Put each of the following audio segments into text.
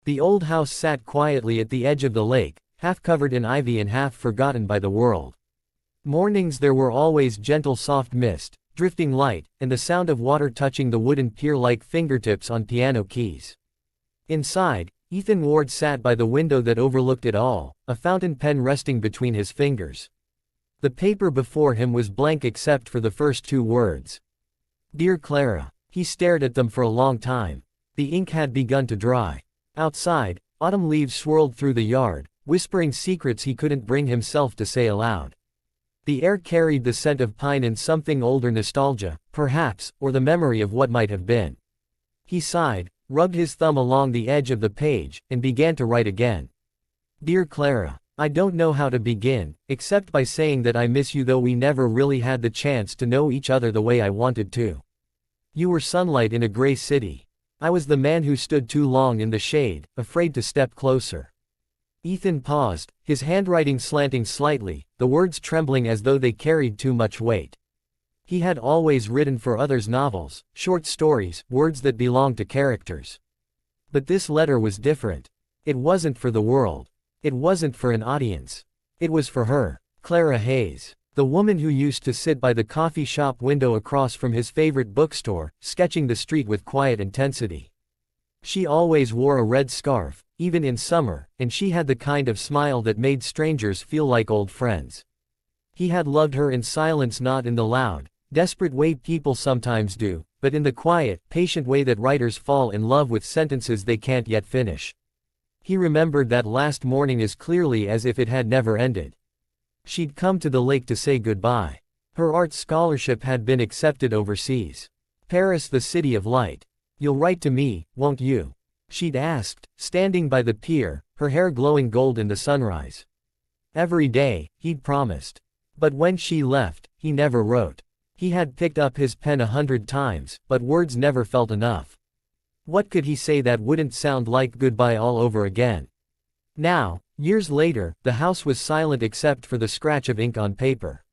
The old house sat quietly at the edge of the lake, half covered in ivy and half forgotten by the world. Mornings there were always gentle soft mist, drifting light, and the sound of water touching the wooden pier like fingertips on piano keys. Inside, Ethan Ward sat by the window that overlooked it all, a fountain pen resting between his fingers. The paper before him was blank except for the first two words. Dear Clara. He stared at them for a long time. The ink had begun to dry. Outside, autumn leaves swirled through the yard, whispering secrets he couldn't bring himself to say aloud. The air carried the scent of pine and something older, nostalgia, perhaps, or the memory of what might have been. He sighed, rubbed his thumb along the edge of the page, and began to write again. Dear Clara. I don't know how to begin, except by saying that I miss you, though we never really had the chance to know each other the way I wanted to. You were sunlight in a gray city. I was the man who stood too long in the shade, afraid to step closer. Ethan paused, his handwriting slanting slightly, the words trembling as though they carried too much weight. He had always written for others novels, short stories, words that belonged to characters. But this letter was different. It wasn't for the world. It wasn't for an audience. It was for her, Clara Hayes. The woman who used to sit by the coffee shop window across from his favorite bookstore, sketching the street with quiet intensity. She always wore a red scarf, even in summer, and she had the kind of smile that made strangers feel like old friends. He had loved her in silence, not in the loud, desperate way people sometimes do, but in the quiet, patient way that writers fall in love with sentences they can't yet finish. He remembered that last morning as clearly as if it had never ended. She'd come to the lake to say goodbye. Her art scholarship had been accepted overseas. Paris, the city of light. You'll write to me, won't you? She'd asked, standing by the pier, her hair glowing gold in the sunrise. Every day, he'd promised. But when she left, he never wrote. He had picked up his pen 100 times, but words never felt enough. What could he say that wouldn't sound like goodbye all over again? Now, years later, the house was silent except for the scratch of ink on paper.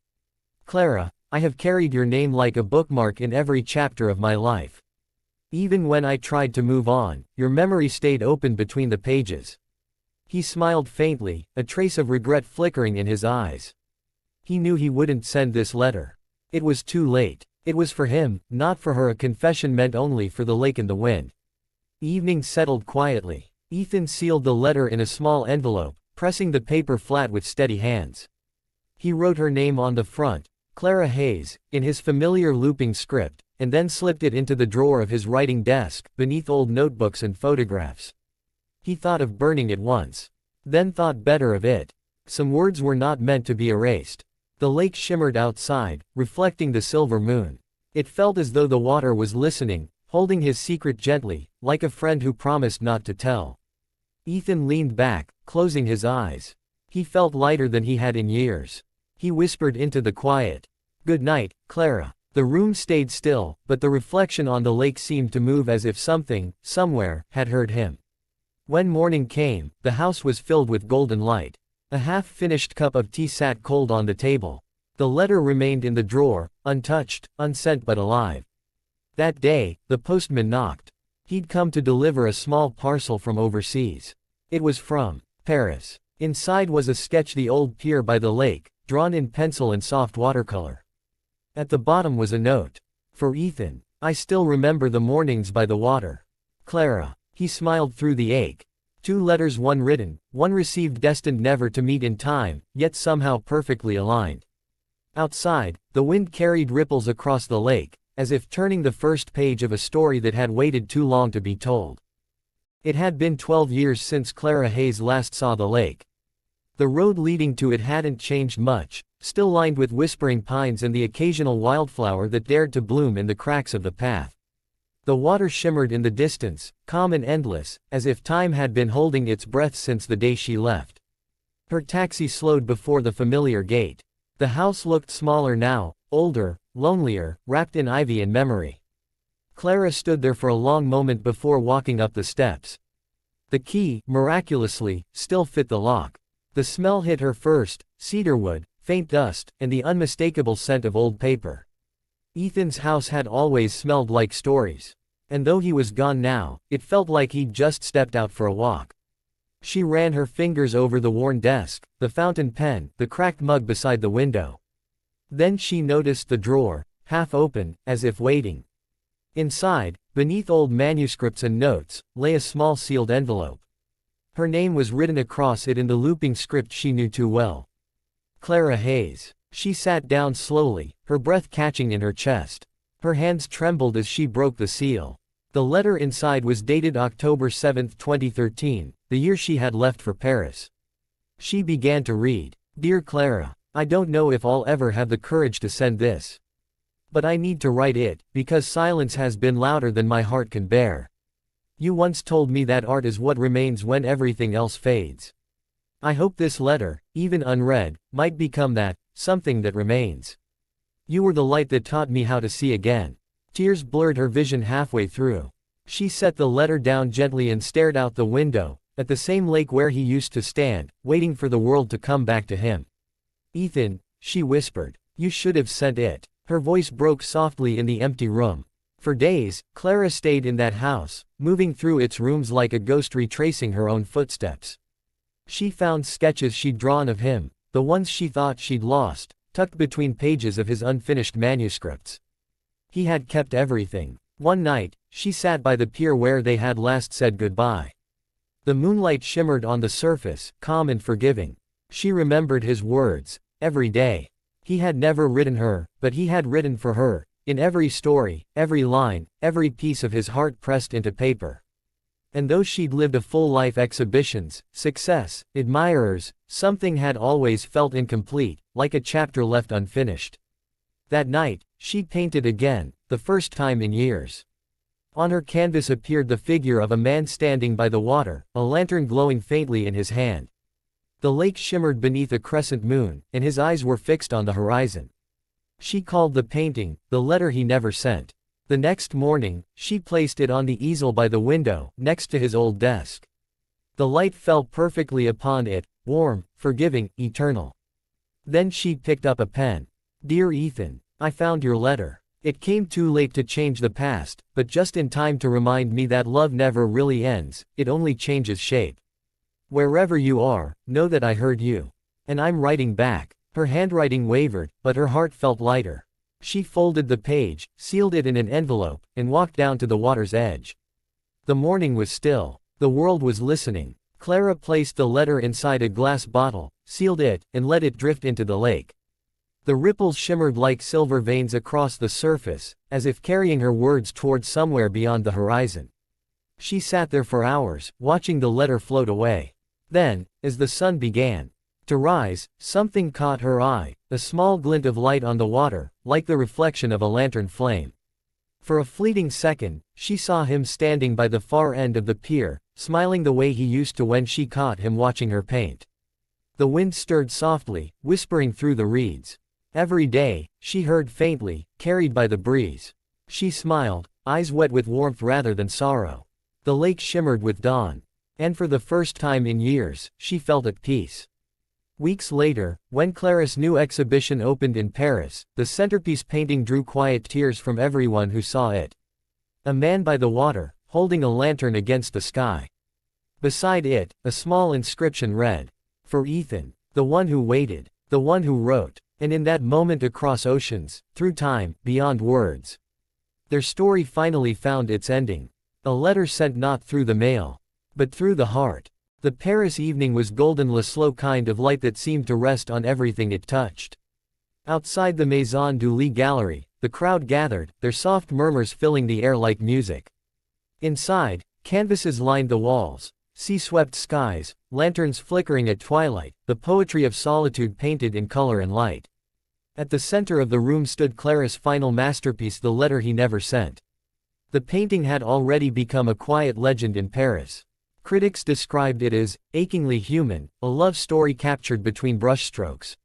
Clara, I have carried your name like a bookmark in every chapter of my life. Even when I tried to move on, your memory stayed open between the pages. He smiled faintly, a trace of regret flickering in his eyes. He knew he wouldn't send this letter. It was too late. It was for him, not for her, a confession meant only for the lake and the wind. Evening settled quietly. Ethan sealed the letter in a small envelope, pressing the paper flat with steady hands. He wrote her name on the front, Clara Hayes, in his familiar looping script, and then slipped it into the drawer of his writing desk, beneath old notebooks and photographs. He thought of burning it once. Then thought better of it. Some words were not meant to be erased. The lake shimmered outside, reflecting the silver moon. It felt as though the water was listening, holding his secret gently, like a friend who promised not to tell. Ethan leaned back, closing his eyes. He felt lighter than he had in years. He whispered into the quiet. Good night, Clara. The room stayed still, but the reflection on the lake seemed to move as if something, somewhere, had heard him. When morning came, the house was filled with golden light. A half-finished cup of tea sat cold on the table. The letter remained in the drawer, untouched, unsent but alive. That day, the postman knocked. He'd come to deliver a small parcel from overseas. It was from Paris. Inside was a sketch of the old pier by the lake, drawn in pencil and soft watercolor. At the bottom was a note. For Ethan. I still remember the mornings by the water. Clara. He smiled through the ache. 2 letters, one written, one received, destined never to meet in time, yet somehow perfectly aligned. Outside, the wind carried ripples across the lake, as if turning the first page of a story that had waited too long to be told. It had been 12 years since Clara Hayes last saw the lake. The road leading to it hadn't changed much, still lined with whispering pines and the occasional wildflower that dared to bloom in the cracks of the path. The water shimmered in the distance, calm and endless, as if time had been holding its breath since the day she left. Her taxi slowed before the familiar gate. The house looked smaller now, older, lonelier, wrapped in ivy and memory. Clara stood there for a long moment before walking up the steps. The key, miraculously, still fit the lock. The smell hit her first, cedarwood, faint dust, and the unmistakable scent of old paper. Ethan's house had always smelled like stories. And though he was gone now, it felt like he'd just stepped out for a walk. She ran her fingers over the worn desk, the fountain pen, the cracked mug beside the window. Then she noticed the drawer, half open, as if waiting. Inside, beneath old manuscripts and notes, lay a small sealed envelope. Her name was written across it in the looping script she knew too well. Clara Hayes. She sat down slowly, her breath catching in her chest. Her hands trembled as she broke the seal. The letter inside was dated October 7, 2013, the year she had left for Paris. She began to read. Dear Clara, I don't know if I'll ever have the courage to send this. But I need to write it, because silence has been louder than my heart can bear. You once told me that art is what remains when everything else fades. I hope this letter, even unread, might become that, something that remains. You were the light that taught me how to see again. Tears blurred her vision halfway through. She set the letter down gently and stared out the window, at the same lake where he used to stand, waiting for the world to come back to him. Ethan, she whispered, you should have sent it. Her voice broke softly in the empty room. For days, Clara stayed in that house, moving through its rooms like a ghost retracing her own footsteps. She found sketches she'd drawn of him, the ones she thought she'd lost, tucked between pages of his unfinished manuscripts. He had kept everything. One night, she sat by the pier where they had last said goodbye. The moonlight shimmered on the surface, calm and forgiving. She remembered his words, every day. He had never written her, but he had written for her, in every story, every line, every piece of his heart pressed into paper. And though she'd lived a full life, exhibitions, success, admirers, something had always felt incomplete, like a chapter left unfinished. That night, she painted again, the first time in years. On her canvas appeared the figure of a man standing by the water, a lantern glowing faintly in his hand. The lake shimmered beneath a crescent moon, and his eyes were fixed on the horizon. She called the painting, the letter he never sent. The next morning, she placed it on the easel by the window, next to his old desk. The light fell perfectly upon it, warm, forgiving, eternal. Then she picked up a pen. Dear Ethan, I found your letter. It came too late to change the past, but just in time to remind me that love never really ends, it only changes shape. Wherever you are, know that I heard you. And I'm writing back. Her handwriting wavered, but her heart felt lighter. She folded the page, sealed it in an envelope, and walked down to the water's edge. The morning was still. The world was listening. Clara placed the letter inside a glass bottle, sealed it, and let it drift into the lake. The ripples shimmered like silver veins across the surface, as if carrying her words toward somewhere beyond the horizon. She sat there for hours, watching the letter float away. Then, as the sun began to rise, something caught her eye, a small glint of light on the water, like the reflection of a lantern flame. For a fleeting second, she saw him standing by the far end of the pier, smiling the way he used to when she caught him watching her paint. The wind stirred softly, whispering through the reeds. Every day, she heard faintly, carried by the breeze. She smiled, eyes wet with warmth rather than sorrow. The lake shimmered with dawn. And for the first time in years, she felt at peace. Weeks later, when Clara's new exhibition opened in Paris, the centerpiece painting drew quiet tears from everyone who saw it. A man by the water, holding a lantern against the sky. Beside it, a small inscription read, "For Ethan, the one who waited, the one who wrote." And in that moment, across oceans, through time, beyond words, their story finally found its ending. A letter sent not through the mail, but through the heart. The Paris evening was golden, the slow kind of light that seemed to rest on everything it touched. Outside the Maison du Lit gallery, the crowd gathered, their soft murmurs filling the air like music. Inside, canvases lined the walls, sea-swept skies, lanterns flickering at twilight, the poetry of solitude painted in color and light. At the center of the room stood Clara's final masterpiece, the letter he never sent. The painting had already become a quiet legend in Paris. Critics described it as achingly human, a love story captured between brushstrokes.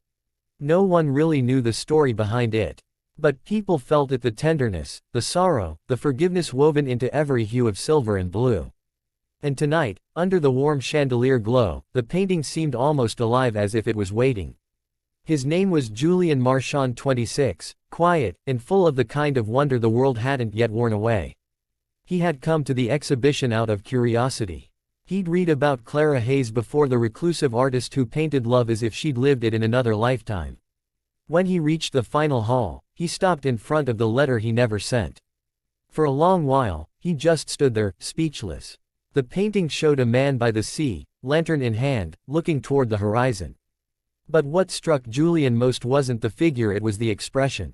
No one really knew the story behind it. But people felt it, the tenderness, the sorrow, the forgiveness woven into every hue of silver and blue. And tonight, under the warm chandelier glow, the painting seemed almost alive, as if it was waiting. His name was Julien Marchand, 26, quiet, and full of the kind of wonder the world hadn't yet worn away. He had come to the exhibition out of curiosity. He'd read about Clara Hayes before, the reclusive artist who painted love as if she'd lived it in another lifetime. When he reached the final hall, he stopped in front of the letter he never sent. For a long while, he just stood there, speechless. The painting showed a man by the sea, lantern in hand, looking toward the horizon. But what struck Julien most wasn't the figure, it was the expression.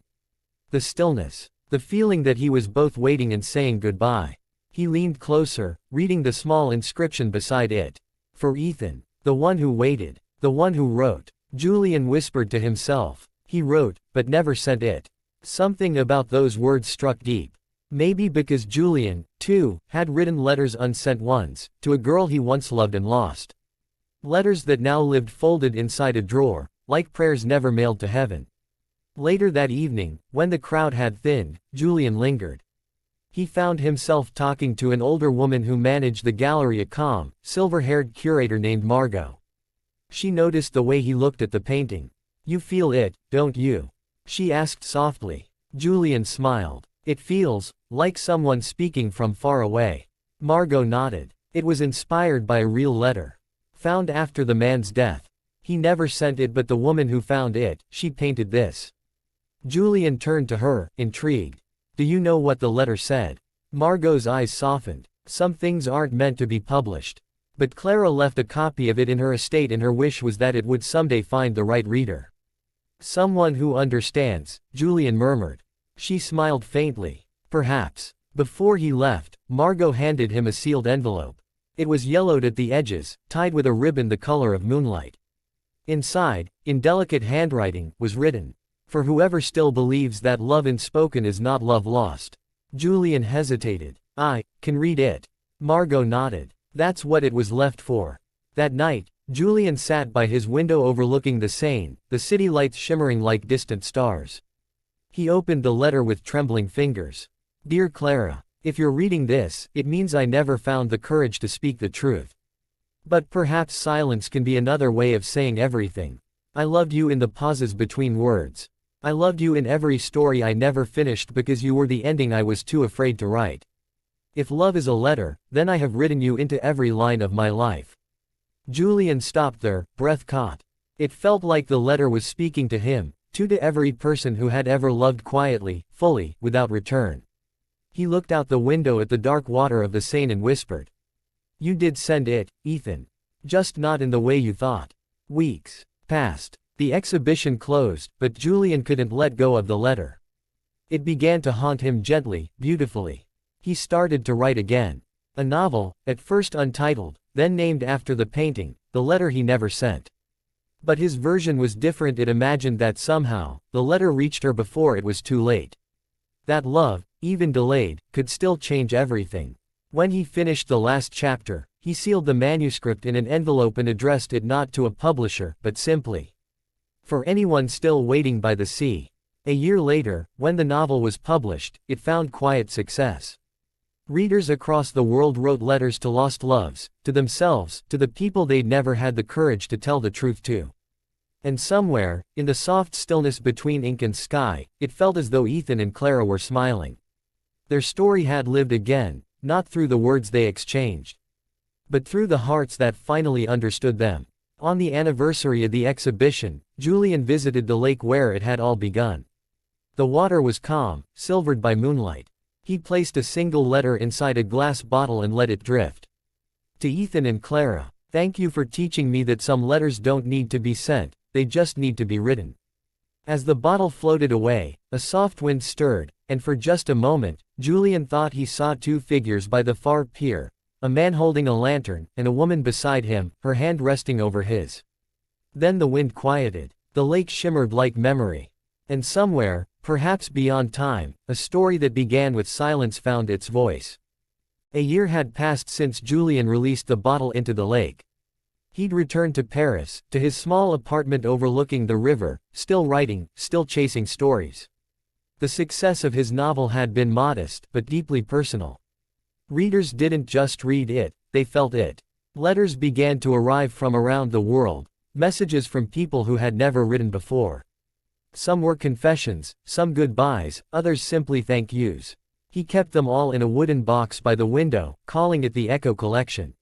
The stillness. The feeling that he was both waiting and saying goodbye. He leaned closer, reading the small inscription beside it. For Ethan. The one who waited. The one who wrote. Julien whispered to himself. He wrote, but never sent it. Something about those words struck deep. Maybe because Julien, too, had written letters, unsent ones, to a girl he once loved and lost. Letters that now lived folded inside a drawer, like prayers never mailed to heaven. Later that evening, when the crowd had thinned, Julien lingered. He found himself talking to an older woman who managed the gallery, a calm, silver-haired curator named Margot. She noticed the way he looked at the painting. "You feel it, don't you?" she asked softly. Julien smiled. "It feels like someone speaking from far away." Margot nodded. "It was inspired by a real letter. Found after the man's death. He never sent it, but the woman who found it, she painted this." Julien turned to her, intrigued. "Do you know what the letter said?" Margot's eyes softened. "Some things aren't meant to be published. But Clara left a copy of it in her estate, and her wish was that it would someday find the right reader." "Someone who understands," Julien murmured. She smiled faintly. "Perhaps." Before he left, Margot handed him a sealed envelope. It was yellowed at the edges, tied with a ribbon the color of moonlight. Inside, in delicate handwriting, was written, "For whoever still believes that love unspoken is not love lost." Julien hesitated. "I can read it." Margot nodded. That's what it was left for. That night, Julien sat by his window overlooking the Seine, the city lights shimmering like distant stars. He opened the letter with trembling fingers. "Dear Clara, if you're reading this, it means I never found the courage to speak the truth. But perhaps silence can be another way of saying everything. I loved you in the pauses between words. I loved you in every story I never finished because you were the ending I was too afraid to write. If love is a letter, then I have written you into every line of my life." Julien stopped there, breath caught. It felt like the letter was speaking to him, to every person who had ever loved quietly, fully, without return. He looked out the window at the dark water of the Seine and whispered, "You did send it, Ethan. Just not in the way you thought." Weeks passed. The exhibition closed, but Julien couldn't let go of the letter. It began to haunt him gently, beautifully. He started to write again. A novel, at first untitled, then named after the painting, the letter he never sent. But his version was different. It imagined that somehow, the letter reached her before it was too late. That love, even delayed, could still change everything. When he finished the last chapter, he sealed the manuscript in an envelope and addressed it not to a publisher, but simply, "For anyone still waiting by the sea." A year later, when the novel was published, it found quiet success. Readers across the world wrote letters to lost loves, to themselves, to the people they'd never had the courage to tell the truth to. And somewhere, in the soft stillness between ink and sky, it felt as though Ethan and Clara were smiling. Their story had lived again, not through the words they exchanged, but through the hearts that finally understood them. On the anniversary of the exhibition, Julien visited the lake where it had all begun. The water was calm, silvered by moonlight. He placed a single letter inside a glass bottle and let it drift. To Ethan and Clara, "Thank you for teaching me that some letters don't need to be sent, they just need to be written." As the bottle floated away, a soft wind stirred, and for just a moment, Julien thought he saw two figures by the far pier, a man holding a lantern, and a woman beside him, her hand resting over his. Then the wind quieted. The lake shimmered like memory. And somewhere, perhaps beyond time, a story that began with silence found its voice. A year had passed since Julien released the bottle into the lake. He'd returned to Paris, to his small apartment overlooking the river, still writing, still chasing stories. The success of his novel had been modest, but deeply personal. Readers didn't just read it, they felt it. Letters began to arrive from around the world, messages from people who had never written before. Some were confessions, some goodbyes, others simply thank yous. He kept them all in a wooden box by the window, calling it the Echo Collection.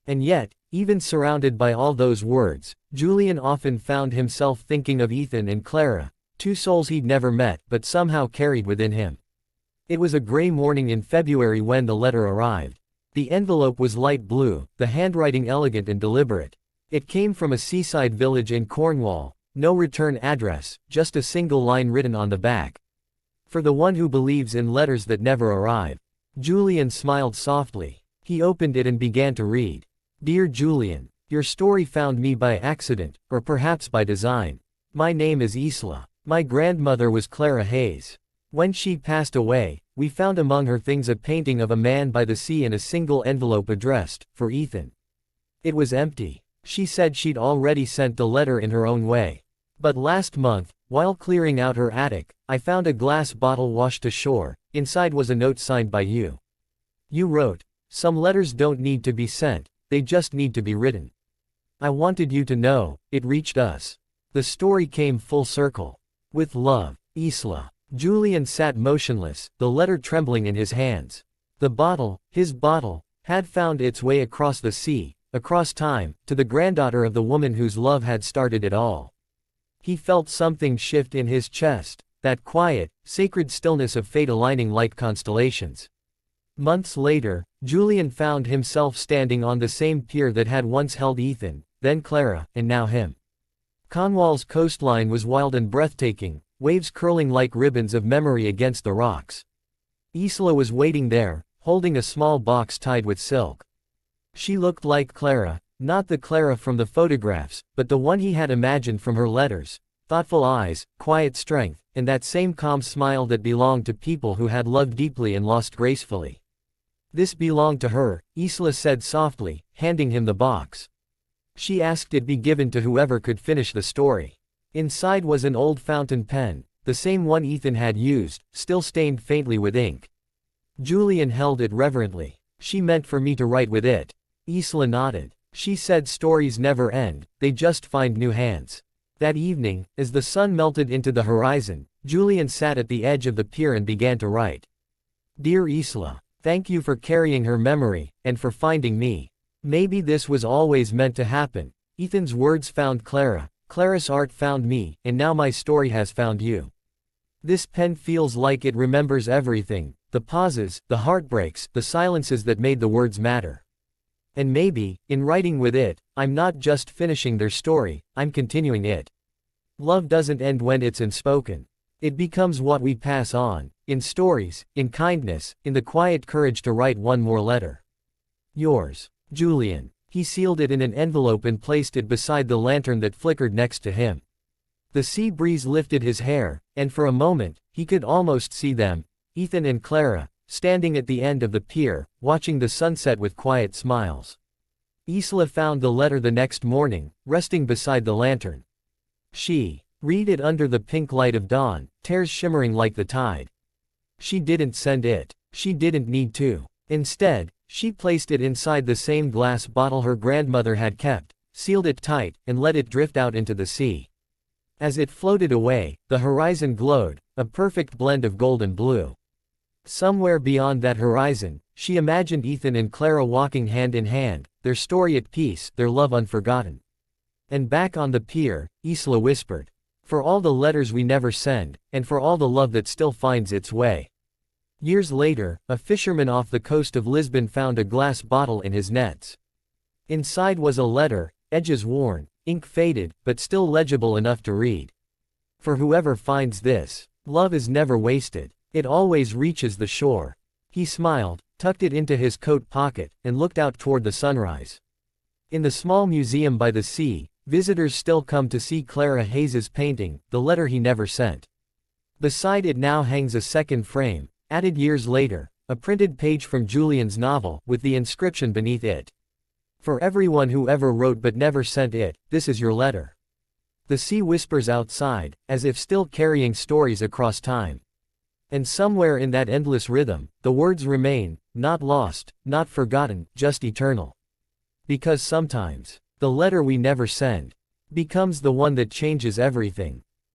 And yet, even surrounded by all those words, Julien often found himself thinking of Ethan and Clara, two souls he'd never met but somehow carried within him. It was a gray morning in February when the letter arrived. The envelope was light blue, the handwriting elegant and deliberate. It came from a seaside village in Cornwall, no return address, just a single line written on the back. For the one who believes in letters that never arrive. Julien smiled softly. He opened it and began to read. Dear Julien, your story found me by accident, or perhaps by design. My name is Isla. My grandmother was Clara Hayes. When she passed away, we found among her things a painting of a man by the sea and a single envelope addressed, for Ethan. It was empty. She said she'd already sent the letter in her own way. But last month, while clearing out her attic, I found a glass bottle washed ashore. Inside was a note signed by you. You wrote, some letters don't need to be sent, they just need to be written. I wanted you to know, it reached us. The story came full circle. With love, Isla. Julien sat motionless, the letter trembling in his hands. The bottle, his bottle, had found its way across the sea, across time, to the granddaughter of the woman whose love had started it all. He felt something shift in his chest, that quiet, sacred stillness of fate aligning like constellations. Months later, Julien found himself standing on the same pier that had once held Ethan, then Clara, and now him. Cornwall's coastline was wild and breathtaking, waves curling like ribbons of memory against the rocks. Isla was waiting there, holding a small box tied with silk. She looked like Clara, not the Clara from the photographs, but the one he had imagined from her letters. Thoughtful eyes, quiet strength, and that same calm smile that belonged to people who had loved deeply and lost gracefully. This belonged to her, Isla said softly, handing him the box. She asked it be given to whoever could finish the story. Inside was an old fountain pen, the same one Ethan had used, still stained faintly with ink. Julien held it reverently. She meant for me to write with it. Isla nodded. She said stories never end, they just find new hands. That evening, as the sun melted into the horizon, Julien sat at the edge of the pier and began to write. Dear Isla, thank you for carrying her memory, and for finding me. Maybe this was always meant to happen. Ethan's words found Clara, Clara's art found me, and now my story has found you. This pen feels like it remembers everything, the pauses, the heartbreaks, the silences that made the words matter. And maybe, in writing with it, I'm not just finishing their story, I'm continuing it. Love doesn't end when it's unspoken. It becomes what we pass on, in stories, in kindness, in the quiet courage to write one more letter. Yours, Julien. He sealed it in an envelope and placed it beside the lantern that flickered next to him. The sea breeze lifted his hair, and for a moment, he could almost see them, Ethan and Clara, standing at the end of the pier, watching the sunset with quiet smiles. Isla found the letter the next morning, resting beside the lantern. Read it under the pink light of dawn, tears shimmering like the tide. She didn't send it. She didn't need to. Instead, she placed it inside the same glass bottle her grandmother had kept, sealed it tight, and let it drift out into the sea. As it floated away, the horizon glowed, a perfect blend of gold and blue. Somewhere beyond that horizon, she imagined Ethan and Clara walking hand in hand, their story at peace, their love unforgotten. And back on the pier, Isla whispered, for all the letters we never send, and for all the love that still finds its way. Years later, a fisherman off the coast of Lisbon found a glass bottle in his nets. Inside was a letter, edges worn, ink faded, but still legible enough to read. For whoever finds this, love is never wasted, it always reaches the shore. He smiled, tucked it into his coat pocket, and looked out toward the sunrise. In the small museum by the sea, visitors still come to see Clara Hayes's painting, the letter he never sent. Beside it now hangs a second frame, added years later, a printed page from Julien's novel, with the inscription beneath it. For everyone who ever wrote but never sent it, this is your letter. The sea whispers outside, as if still carrying stories across time. And somewhere in that endless rhythm, the words remain, not lost, not forgotten, just eternal. Because sometimes, the letter we never send, becomes the one that changes everything.